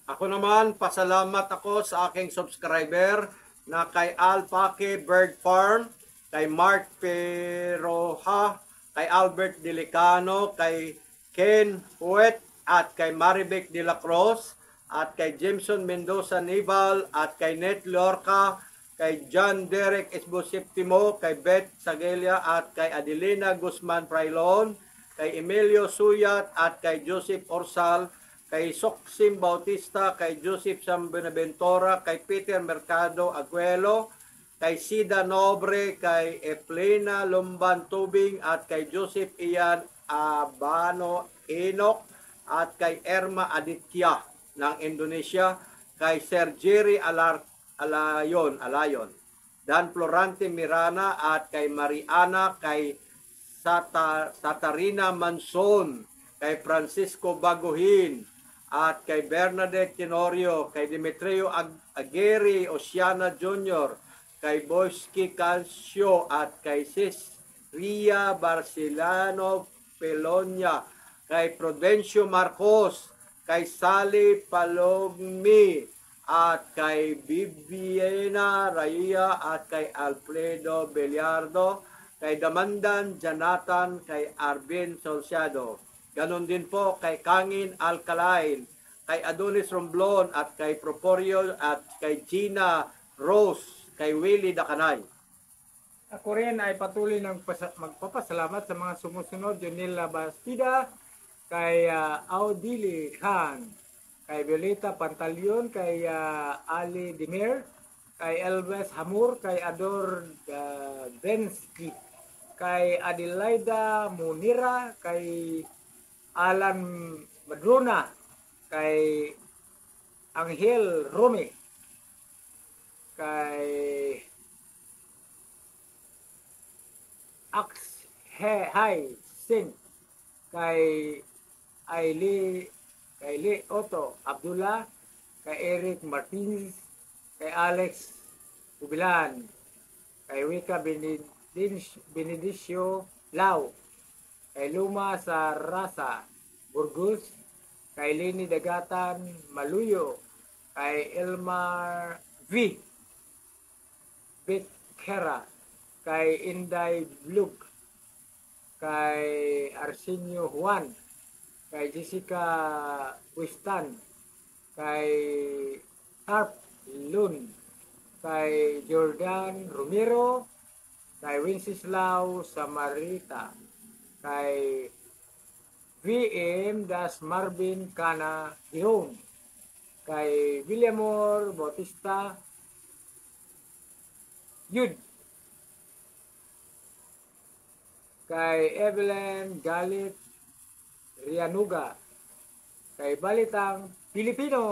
Ako naman, pasalamat ako sa aking subscriber na kay Alpake Bird Farm, kay Mark Peroha, kay Albert Delicano, kay Ken Huet, at kay Maribec de la Cruz, at kay Jameson Mendoza Nival, at kay Net Lorca, kay John Derek Esbosiptimo, kay Beth Sagelia, at kay Adelina Guzman Prailon, kay Emilio Suyat, at kay Joseph Orsal, kay Soksim Bautista, kay Joseph Sam Benaventura, kay Peter Mercado Aguelo, kay Sida Nobre, kay Eplena Lumban Tubing, at kay Joseph Ian Abano Enoch, at kay Erma Aditya ng Indonesia, kay Sir Jerry Alayon, Dan Florante Mirana, at kay Mariana, kay Satarina Manson, kay Francisco Baguhin, at kay Bernadette Tenorio, kay Demetrio Aguirre Oceana Jr., kay Boyski Calcio, at kay Sis Ria Barcelano Pelonia, kay Prudencio Marcos, kay Sally Palogmi, at kay Viviana Raya, at kay Alfredo Beliardo, kay Damandan Janatan, kay Arvin Solciado. Ganon din po kay Kangin Alcalain, kay Adonis Romblon, at kay Proporio, at kay Gina Rose, kay Willie Dakanay. Ako rin ay patuloy ng magpapasalamat sa mga sumusunod: Junila Bastida, kay Audili Khan, kay Violeta Pantalion, kay Ali Dimir, kay Elves Hamur, kay Ador Bensky, kay Adelaida Munira, kay Alan Madrona, kay Angel Rome, kay Ax Hai Singh, kay Aili Otto Abdullah, kay Eric Martinez, kay Alex Ubilan, kay Wika Benedicio Lau, kay Luma Sarasa Burgos, kay Lini Dagatan Maluyo, kay Elmar V. Betkera, kay Inday Blug, kay Arsenio Juan, kay Jessica Wistan, kay Harp Lun, kay Jordan Romero, kay Wenceslao Samarita, kay VM Das Marvin Cana Dihon, kay Williamor Bautista Yud, kay Evelyn Galit Rianuga, kay Balitang Pilipino.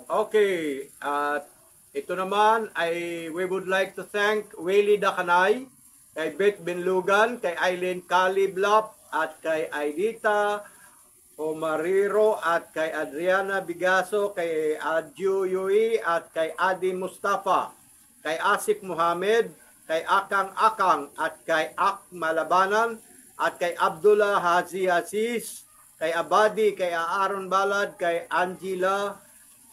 Okay, at ito naman ay we would like to thank Willie Dakanay, kay Beth Benlugan, kay Eileen Caliblap, at kay Aidita Omariro, at kay Adriana Bigaso, kay Adju Yui, at kay Adi Mustafa, kay Asif Muhammad, kay Akang Akang, at kay Ak Malabanan, at kay Abdullah Haji Aziz, kay Abadi, kay Aaron Balad, kay Angela,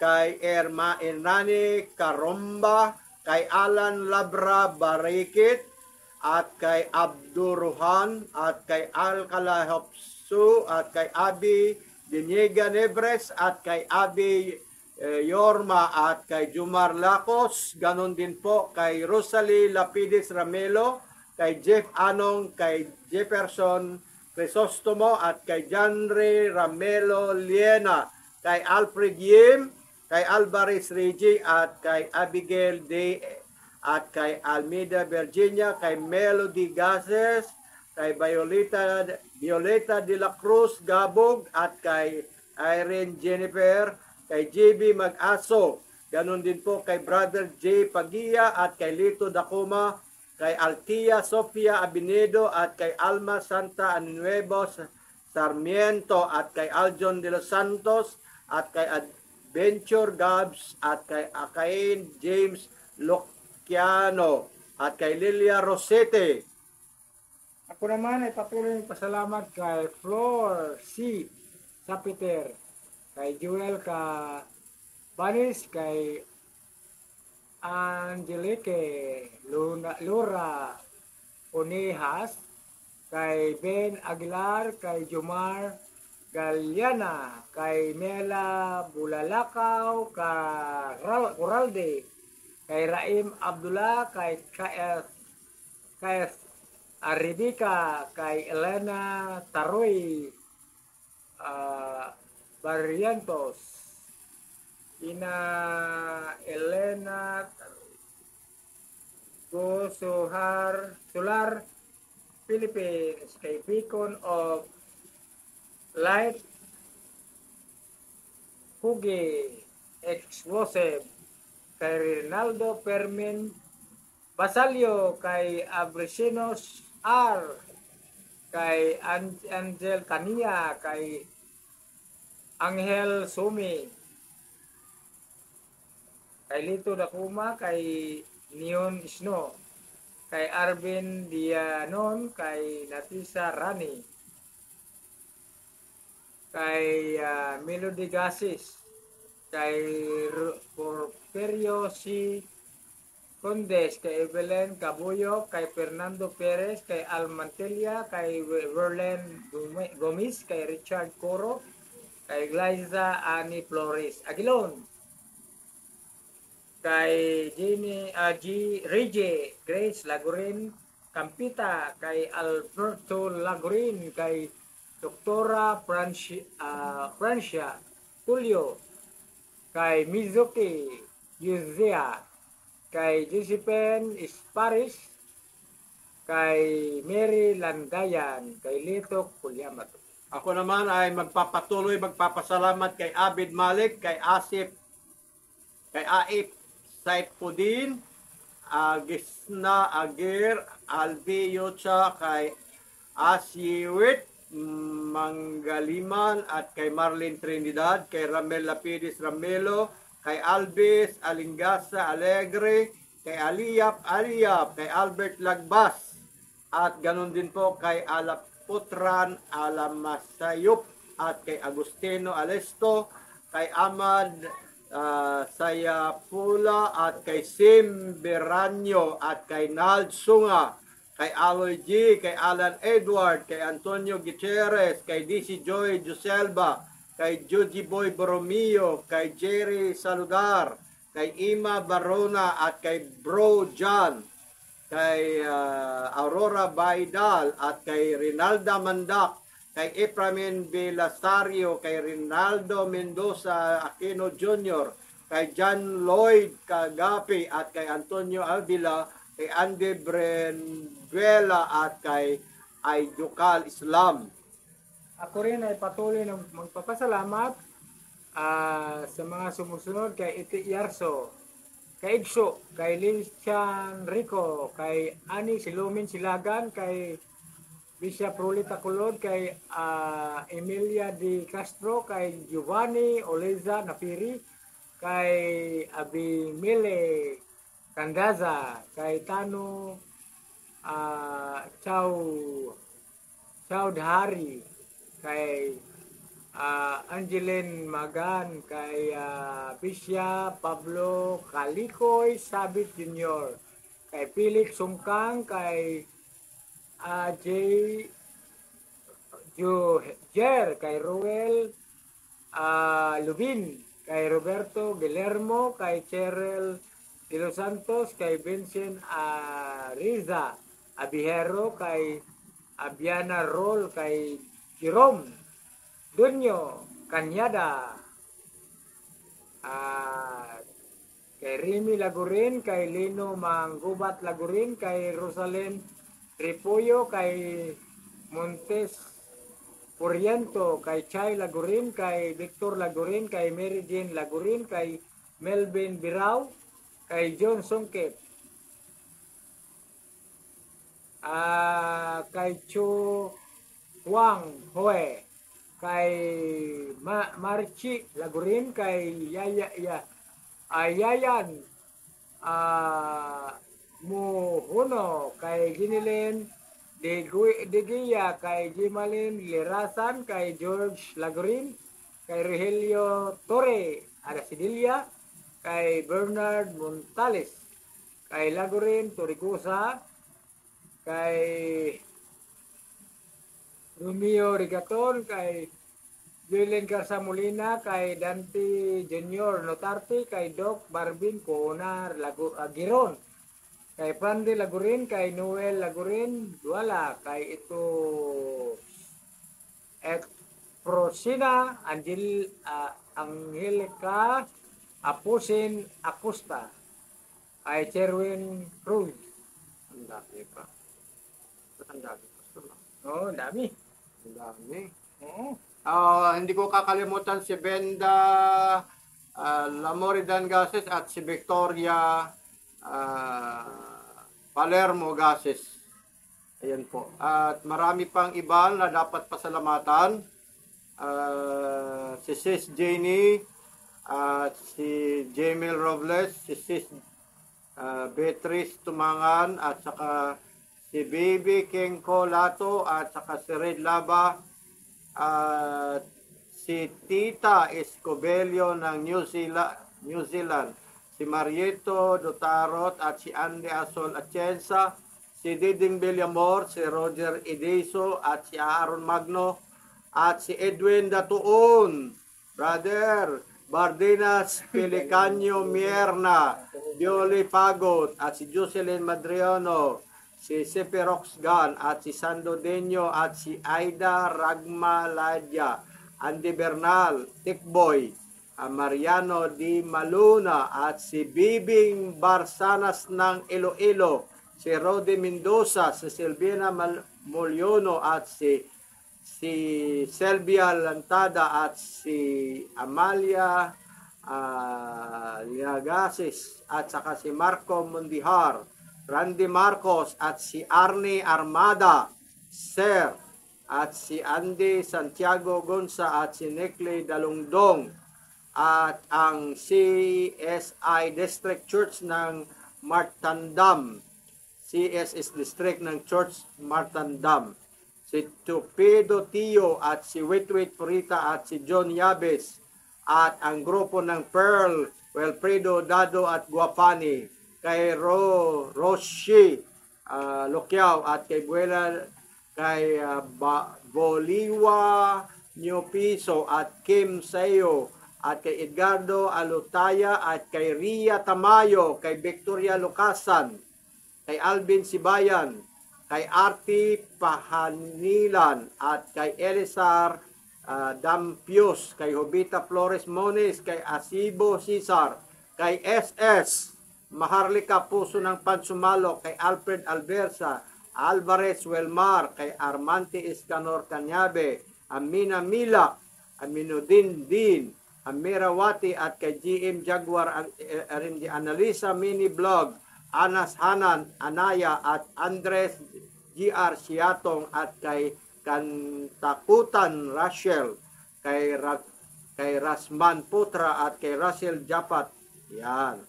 kay Erma Enrani Karomba, kay Alan Labra Barikit, at kay Abduruhan, at kay Alcalahopsu, at kay Abi Diniega Nebres, at kay Abi Yorma, at kay Jumar Lacos. Ganon din po kay Rosalie Lapidis Ramelo, kay Jeff Anong, kay Jefferson Crisostomo, at kay Janre Ramelo Liena, kay Alfred Yim, kay Alvarez Regi, at kay Abigail De, at kay Almeida Virginia, kay Melody Gases, kay Violeta de la Cruz Gabog, at kay Irene Jennifer, kay JB Mag-aso. Ganon din po kay Brother J. Pagia, at kay Lito Dacoma, kay Altia Sofia Abinedo, at kay Alma Santa Anuevos Sarmiento, at kay Aljon de los Santos, at kay Adventure Gabs, at kay Akain James Locchiano, at kay Lilia Rosete. Ako naman ay patuloy ng pasalamat kay Flor C. Sapiter, kay Joel Banis, kay Angelique Lura Unihas, kay Ben Aguilar, kay Jomar Galiana, kay Mela Bulalakaw, kay Uralde, kay Raim Abdullah, kay Rebecca, kay Elena Taroy, Barrientos, ina Elena Solar Philippines, kay Beacon of Light Hugi Explosive, kay Rinaldo Permin Basalio, kay Abricinos R, kay Angel Tania, kay Angel Sumi, kay Lito Dakuma, kay Neon Snow, kay Arvin Dianon, kay Natisa Rani, kay Melody Gasis, kay Porfirio C. Condes, kay Evelyn Cabuyo, kay Fernando Perez, kay Almantelia, kay Verlen Gomis, kay Richard Coro, kay Glyza Ani Flores Aguilon, kay Reggie Grace Lagurin Campita, kay Alberto Lagurin, kay Doktora Francia Tulio, kay Mizuki Yuzia, kay Josephine Isparis, kay Mary Landayan, kay Lito Kulyamat. Ako naman ay magpapasalamat kay Abid Malik, kay Asif, kay Aip Saifuddin, Gisna Agir, Albi Yocha, kay Asiwit Manggaliman, at kay Marlene Trinidad, kay Ramel Lapidis Ramelo, kay Albis Alingasa Alegre, kay Aliyap, kay Albert Lagbas, at ganun din po kay Alaputran Alamasayop, at kay Agustino Alesto, kay Ahmad Sayapula, at kay Sim Beranyo, at kay Nald Sunga, kay Aloy G, kay Alan Edward, kay Antonio Gutierrez, kay DC Joy Joselba, kay Juji Boy Borromeo, kay Jerry Saludar, kay Ima Barona, at kay Bro John, kay Aurora Baidal, at kay Rinalda Mandak, kay Eframin Belasario, kay Rinaldo Mendoza Aquino Jr., kay John Lloyd Kagapi, at kay Antonio Avila, kay Andy Brenduela, at kay Aydukal Islam. Ako rin ay patuloy na magpapasalamat sa mga sumusunod, kay Iti Yarso, kay Igso, kay Linchan Rico, kay Ani Silumin Silagan, kay Bishop Rolita Kulod, kay Emilia Di Castro, kay Giovanni Oleza Napiri, kay Abimile Candaza, kay Tano Chowdhary, kay Angeline Magan, kay Bisya Pablo Calikoy Sabit Jr., kay Philip Sungkang, kay Jer, kay Ruel Lubin, kay Roberto Guillermo, kay Cheryl de los Santos, kay Vincent Riza Abihero, kay Abiana Roll, kay Jerome Dunyo Kanyada, kay Remy Lagurin, kay Lino Manggubat Lagurin, kay Rosalind Ripuyo, kay Montes Puriento, kay Chay Lagurin, kay Victor Lagurin, kay Mary Jane Lagurin, kay Melvin Birao, kay John Songkep, kay Chu Wang Hoe, kay Marchi Lagurin, kay Yayan Muhuno, kay Ginilin De Gia, kay Jimalin Lirasan, kay George Lagurin, kay Rogelio Torre Arasidilla, kay Bernard Montales, kay Lagurin Torricosa, kay Romeo Rigaton, kay Julen Garza Molina, kay Dante Junior Notarte, kay Doc Barbin Conar Giron, kay Pande Lagurin, kay Noel Lagurin, wala, kay ito Prosina Angelica Apusin Acosta, kay Cherwin Cruz. Ang dami pa. Ang dami pa. Oh, dami. Ang dami. Oo. Hindi ko kakalimutan si Benda Lamoridan Gases at si Victoria Palermo Gases. Ayan po. At marami pang iba na dapat pasalamatan. Si Sis Jenny, si Jamil Robles, si Sis Beatrice Tumangan, at saka si Baby King Colato, at saka si Red Laba, at si Tita Escobelio ng New Zealand, si Marieto Dotarot, at si Andy Asol Atienza, si Diding Villamor, si Roger Edeso, at si Aaron Magno, at si Edwin Datuon, brother, Bardinas Pelicanio Mierna, Bioli Pagot, at si Jocelyn Madriano, si Sepe Roxgan, at si Sando Deño, at si Aida Ragmaladya, Andy Bernal, Tikboy, Mariano Di Maluna, at si Bibing Barsanas ng Iloilo, si Rode Mendoza, si Silvina Molyono, at si Selvia Lantada, at si Amalia Liagasis, at saka si Marco Mundihar, Randy Marcos, at si Arnie Armada, Sir, at si Andy Santiago Gonza, at si Neckley Dalungdong, at ang CSI District Church ng Martandam, CSS District ng Church Martandam, si Tupido Tio, at si Witwit Purita, at si John Yabes, at ang grupo ng Pearl, Wilfredo Dado at Guapani, kay Roshi Lokiao, at kay Buela, kay Boliwa New Piso, at Kim Sayo, at kay Edgardo Alutaya, at kay Ria Tamayo, kay Victoria Lucasan, kay Alvin Sibayan, kay Arti Pahanilan, at kay Elisar Dampios, kay Jovita Flores Mones, kay Asibo Cesar, kay SS Maharlika Puso ng Pansumalo, kay Alfred Alversa, Alvarez Welmar, kay Armante Escanor Canyabe, Amina Mila, Aminudin Din, Amirawati, at kay GM Jaguar, Analisa Mini Vlog, Anas Hanan Anaya, at Andres GR Siatong, at kay Kantakutan Rachel, kay Rasman Putra, at kay Russell Japat. Yan.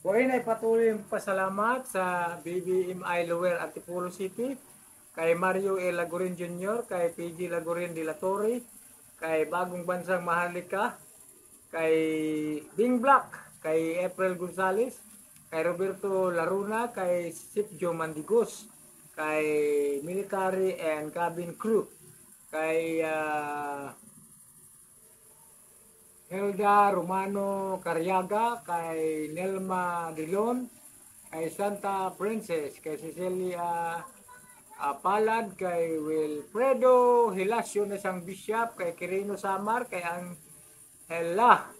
Buhay na ipatuloy ang pasalamat sa BBMI Lower Antipolo City, kay Mario E. Lagurin Jr., kay PG Lagurin de la Torre, kay Bagong Bansang Maharlika, kay Bing Black, kay April Gonzales, kay Roberto Laruna, kay Sipjo Mandigos, kay Military and Cabin Crew, kay Helda Romano Carriaga, kay Nelma Dilon, kay Santa Princess, kay Cecilia Palad, kay Wilfredo Hilasio na isang bishop, kay Quirino Samar, kay Angela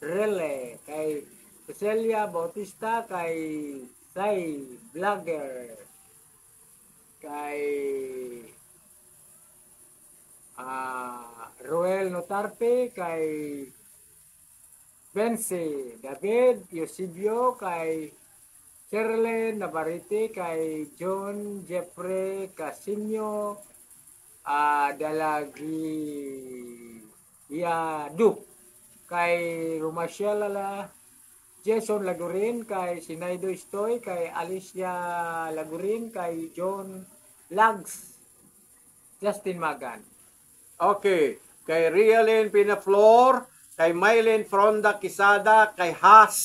Rele, kay Cecilia Bautista, kay Sai Vlogger, kay Roel Notarte, kay Bense David Eusebio, kay Cherlen Navarrete, kay John Jeffrey Casino Dalagi Yadu, kay Romasiela Jason Lagurin, kay Sinaido Estoy, kay Alicia Lagurin, kay John Lags, Justin Magan. Okay, kay Rialyn Pinaflor, kay Mylene Fronda Quisada, kay Has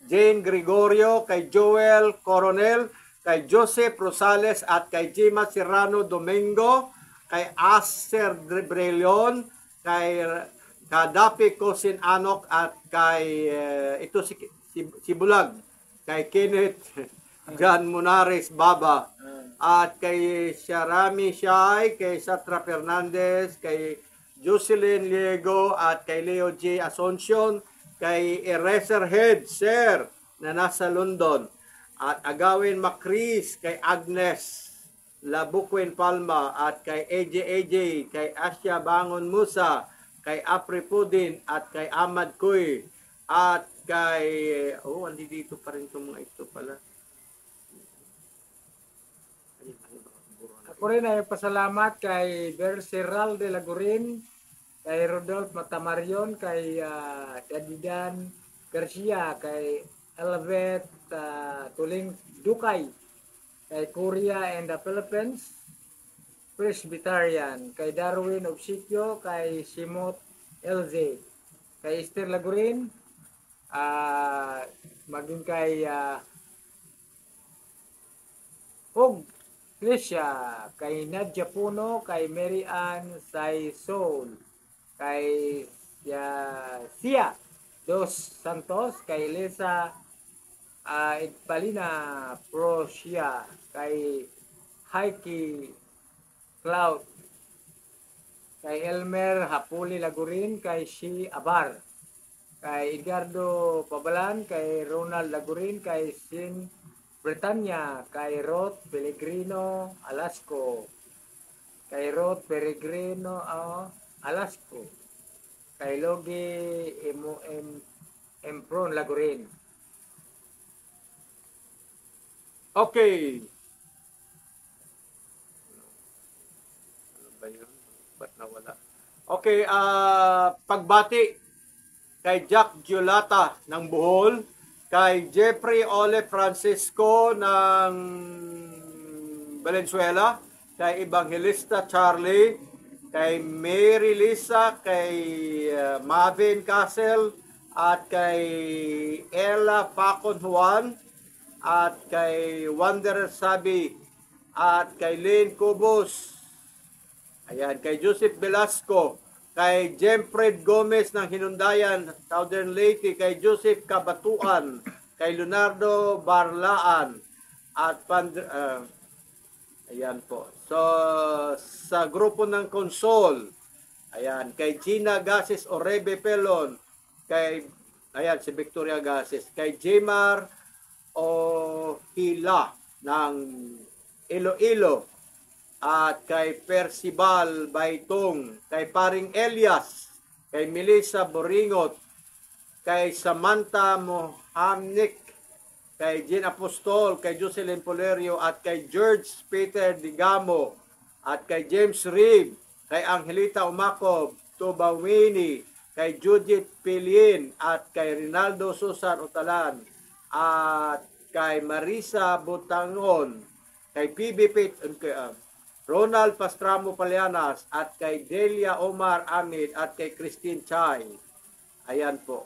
Jane Gregorio, kay Joel Coronel, kay Joseph Rosales at kay Jima Serrano Domingo, kay Acer Brelion, kay Kadapi Kosin Anok at kay ito si Bulag, kay Kenneth John Munares Baba, at kay Sharami Shai, kay Satra Fernandez, kay Jocelyn Liego at kay Leo J. Asuncion, kay Eraserhead Sir na nasa London, at Agawin Macris, kay Agnes Labuquin Palma, at kay AJ, kay Asya Bangon Musa, kay Apri Pudin, at kay Ahmad Kuy, at kay andi dito pa rin itong mga ito pala. Ako rin ay pasalamat kay Berseral de Lagurin, kay Rodolph Matamarion, kay Dadidan Garcia, kay Elvet Tuling Dukay, kay Korea and the Philippines Presbyterian, kay Darwin Obsequio, kay Simot LZ, kay Esther Lagurin, maging kay Og Grisha, kay Nadia Puno, kay Mary Ann Saisol, kay Sia Dos Santos, kay Lisa Idpalina Prosia, kay Heike Cloud, kay Elmer Hapuli Lagurin, kay Shi Abar, kay Edgardo Pabalan, kay Ronald Lagurin, kay Sin Bretanya, kay Roth Pellegrino Alasco, kay Roth Peregrino Alasco, kay Logi Empron Lagurin. Okay. Ano ba yun? Ba't nawala? Okay, pagbati kay Jack Giolata ng Bohol, kay Jeffrey Ole Francisco ng Valenzuela, kay Evangelista Charlie, kay Mary Lisa, kay Marvin Castle, at kay Ella Facon Juan, at kay Wanderer Sabi, at kay Lynn Cubos, ayan, kay Joseph Velasco, kay Jemfred Gomez ng Hinundayan, Southern Leyte, kay Joseph Kabatuan, kay Leonardo Barlaan, at ayan po. So, sa grupo ng Consol, ayan, kay Gina Gases Orebe Pelon, kay, ayan, si Victoria Gases, kay Jmar Ohila ng Iloilo, at kay Percival Baitong, kay Paring Elias, kay Melissa Boringot, kay Samantha Mohamnik, kay Jean Apostol, kay Jocelyn Polerio, at kay George Peter Digamo, at kay James Reeve, kay Angelita Umacob, Tubawini, kay Judith Pilien, at kay Rinaldo Susan Utalan, at kay Marisa Butangon, kay PB Pitt, Ronald Pastramo Palianas, at kay Delia Omar Amid, at kay Christine Chay. Ayan po.